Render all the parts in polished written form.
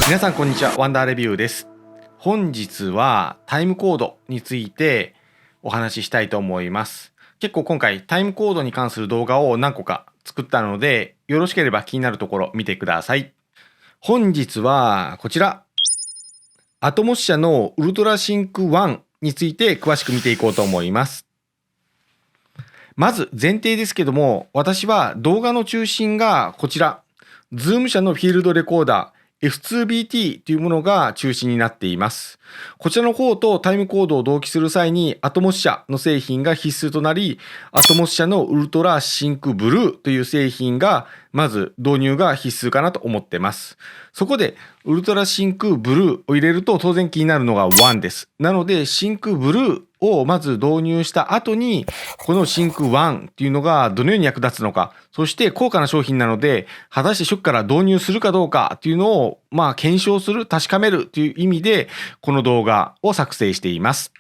皆さんこんにちは、ワンダーレビューです。本日はタイムコードについてお話ししたいと思います。結構今回タイムコードに関する動画を何個か作ったので、よろしければ気になるところ見てください。本日はこちら、アトモス社のウルトラシンク1について詳しく見ていこうと思います。まず前提ですけども、私は動画の中心がこちら、ズーム社のフィールドレコーダー、F2BT というものが中心になっています。こちらの方とタイムコードを同期する際にアトモス社の製品が必須となり、アトモス社のウルトラシンクブルーという製品がまず導入が必須かなと思ってます。そこでウルトラシンクブルーを入れると当然気になるのが1です。なのでシンクブルーをまず導入した後に、このシンク1っていうのがどのように役立つのか、そして高価な商品なので、果たして初期から導入するかどうかっていうのを検証する、確かめるという意味で、この動画を作成しています。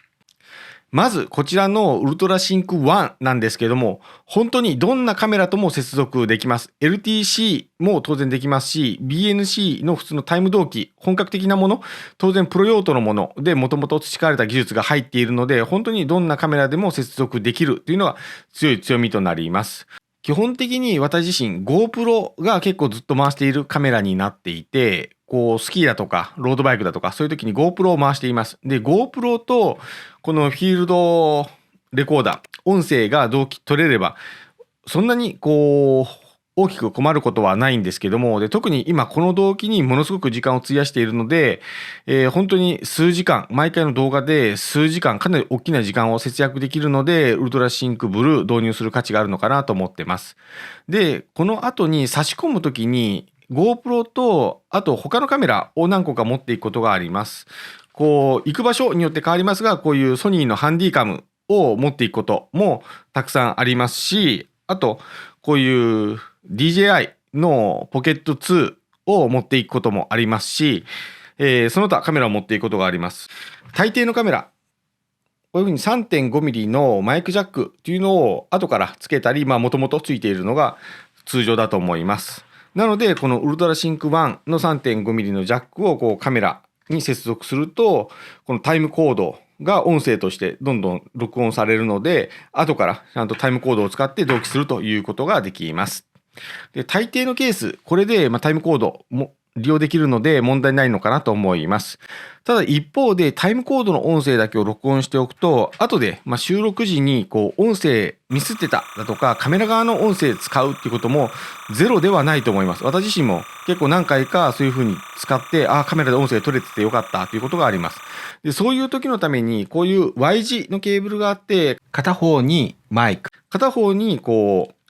まずこちらのウルトラシンク1なんですけども、本当にどんなカメラとも接続できます。LTC も当然できますし、BNC の普通のタイム同期、本格的なもの、当然プロ用途のものでもともと培われた技術が入っているので、本当にどんなカメラでも接続できるというのが強い強みとなります。基本的に私自身 GoPro が結構ずっと回しているカメラになっていて、スキーだとかロードバイクだとかそういう時に GoPro を回しています。で GoPro とこのフィールドレコーダー、音声が同期取れればそんなに大きく困ることはないんですけども、で特に今この動機にものすごく時間を費やしているので、本当に数時間、毎回の動画で数時間、かなり大きな時間を節約できるので、ウルトラシンクブルー導入する価値があるのかなと思ってます。で、この後に差し込むときに GoPro とあと他のカメラを何個か持っていくことがあります。行く場所によって変わりますが、こういうソニーのハンディカムを持っていくこともたくさんありますし、あとこういう DJI のポケット2を持っていくこともありますし、その他カメラを持っていくことがあります。大抵のカメラ、こういうふうに 3.5mm のマイクジャックというのを後からつけたり、もともとついているのが通常だと思います。なので、このウルトラシンク1の 3.5mm のジャックをカメラに接続すると、このタイムコードが音声としてどんどん録音されるので、後からちゃんとタイムコードを使って同期するということができます。で、大抵のケース、これでタイムコードも利用できるので問題ないのかなと思います。ただ一方でタイムコードの音声だけを録音しておくと、後で収録時に音声ミスってただとか、カメラ側の音声使うっていうこともゼロではないと思います。私自身も結構何回かそういう風に使って、カメラで音声取れててよかったということがあります。で、そういう時のためにこういう Y 字のケーブルがあって、片方にマイク、片方に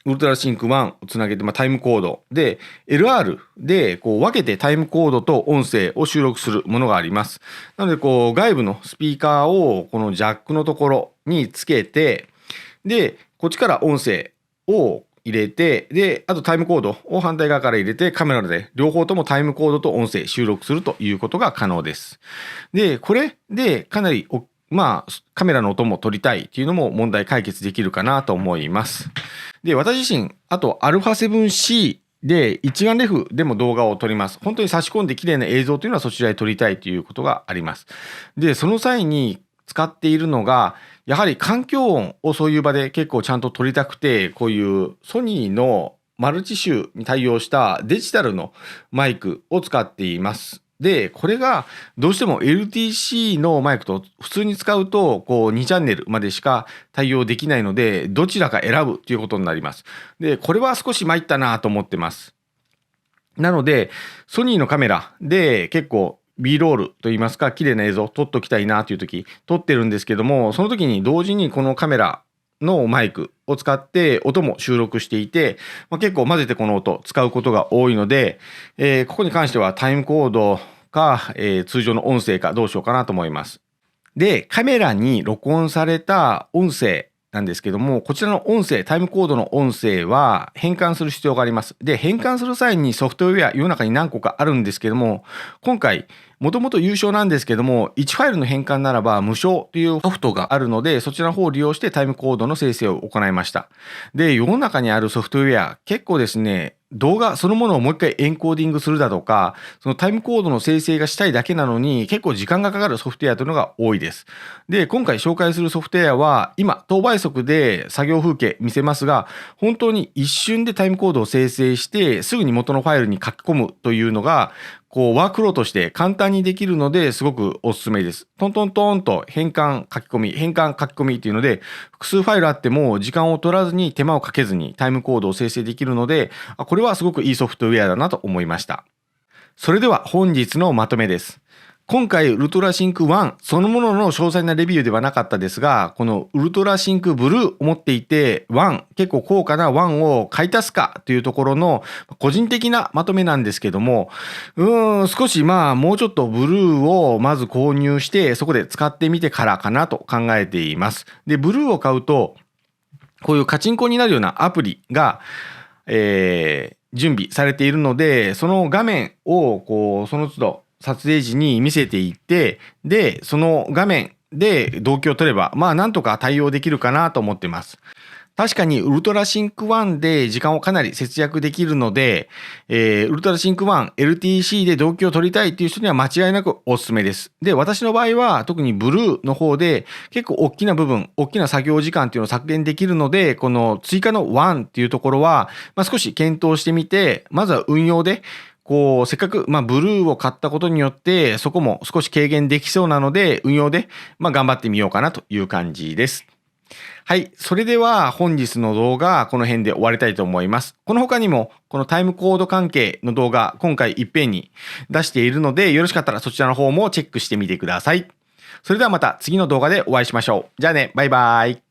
ウルトラシンク1をつなげて、タイムコードで LR で分けてタイムコードと音声を収録するものがあります。なので外部のスピーカーをこのジャックのところにつけて、でこっちから音声を入れて、であとタイムコードを反対側から入れて、カメラで両方ともタイムコードと音声収録するということが可能です。でこれでかなりカメラの音も撮りたいっていうのも問題解決できるかなと思います。で、私自身、あと α7C で一眼レフでも動画を撮ります。本当に差し込んで綺麗な映像というのはそちらで撮りたいということがあります。で、その際に使っているのが、やはり環境音をそういう場で結構ちゃんと撮りたくて、こういうソニーのマルチ周に対応したデジタルのマイクを使っています。で、これがどうしても LTC のマイクと普通に使うと2チャンネルまでしか対応できないので、どちらか選ぶということになります。で、これは少し参ったなと思ってます。なので、ソニーのカメラで結構 B ロールといいますか、綺麗な映像を撮っときたいなという時、撮ってるんですけども、その時に同時にこのカメラのマイクを使って音も収録していて、結構混ぜてこの音使うことが多いので、ここに関してはタイムコードか、通常の音声かどうしようかなと思います。で、カメラに録音された音声なんですけども、こちらの音声、タイムコードの音声は変換する必要があります。で、変換する際にソフトウェア、世の中に何個かあるんですけども、今回、もともと有償なんですけども、1ファイルの変換ならば無償というソフトがあるので、そちらの方を利用してタイムコードの生成を行いました。で、世の中にあるソフトウェア、結構ですね、動画そのものをもう一回エンコーディングするだとか、そのタイムコードの生成がしたいだけなのに結構時間がかかるソフトウェアというのが多いです。で、今回紹介するソフトウェアは今、等倍速で作業風景見せますが、本当に一瞬でタイムコードを生成してすぐに元のファイルに書き込むというのが、ワークフローとして簡単にできるのですごくおすすめです。トントントンと変換書き込み、変換書き込みっていうので、複数ファイルあっても時間を取らずに手間をかけずにタイムコードを生成できるので、これはすごくいいソフトウェアだなと思いました。それでは本日のまとめです。今回ウルトラシンク1そのものの詳細なレビューではなかったですが、このウルトラシンクブルーを持っていて1、結構高価な1を買い足すかというところの個人的なまとめなんですけども、少しもうちょっとブルーをまず購入してそこで使ってみてからかなと考えています。で、ブルーを買うとこういうカチンコになるようなアプリが、準備されているので、その画面をその都度撮影時に見せていって、で、その画面で同期を取れば、なんとか対応できるかなと思ってます。確かにウルトラシンク1で時間をかなり節約できるので、ウルトラシンク1 LTC で同期を取りたいっていう人には間違いなくおすすめです。で、私の場合は特にブルーの方で結構大きな部分、大きな作業時間っていうのを削減できるので、この追加の1っていうところは、少し検討してみて、まずは運用でせっかく、ブルーを買ったことによって、そこも少し軽減できそうなので、運用で、頑張ってみようかなという感じです。はい。それでは本日の動画、この辺で終わりたいと思います。この他にも、このタイムコード関係の動画、今回いっぺんに出しているので、よろしかったらそちらの方もチェックしてみてください。それではまた次の動画でお会いしましょう。じゃあね、バイバイ。